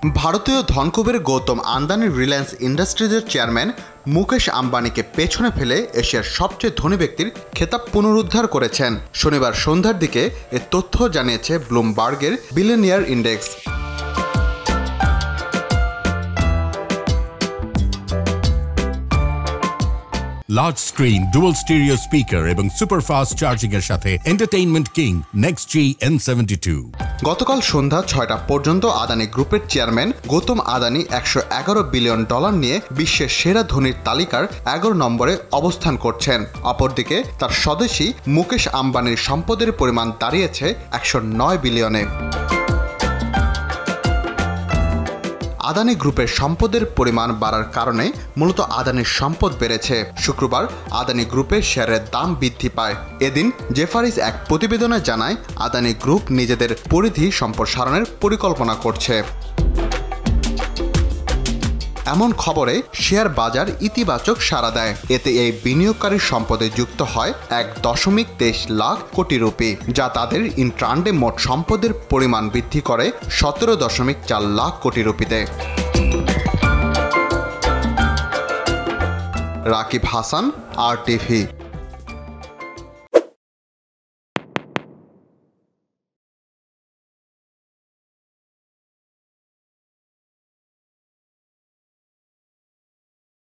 ভারতীয় ধনকুবের গৌতম আদানির রিলায়েন্স ইন্ডাস্ট্রিজের চেয়ারম্যান মুকেশ আম্বানিকে পেছনে ফেলে এশিয়ার সবচেয়ে ধনী ব্যক্তির খেতাব পুনরুদ্ধার করেছেন। শনিবার সন্ধ্যার দিকে এ তথ্য জানিয়েছে ব্লুমবার্গের billionaire index. Large screen, dual stereo speaker এবং সুপার ফাস্ট চার্জিং এর সাথে এন্টারটেইনমেন্ট কিং নেক্সট জি N72। গতকাল সন্ধ্যা ৬টা পর্যন্ত আদানি গ্রুপের চেয়ারম্যান গৌতম আদানি $111 বিলিয়ন নিয়ে বিশ্বের সেরা ধনীর তালিকার ১১ নম্বরে অবস্থান করছেন। অপরদিকে তার স্বদেশী মুকেশ আম্বানির সম্পদের পরিমাণ দাঁড়িয়েছে ১০৯ বিলিয়নে। আদানি গ্রুপের সম্পদের পরিমাণ বাড়ার কারণে মূলত আদানির সম্পদ বেড়েছে। শুক্রবার আদানি গ্রুপের শেয়ারের দাম বৃদ্ধি পায়। এদিন জেফারিস এক প্রতিবেদনে জানায় আদানি গ্রুপ নিজেদের পরিধি সম্প্রসারণের পরিকল্পনা করছে। এমন খবরে শেয়ার বাজার ইতিবাচক সাড়া দেয়। এতে এই বিনিয়োগকারীর সম্পদে যুক্ত হয় ১.২৩ লাখ কোটি রুপি, যা তাদের ইন্ট্রাডে মোট সম্পদের পরিমাণ বৃদ্ধি করে ১৭.৪ লাখ কোটি রুপিতে। রাকিব হাসান, RTV।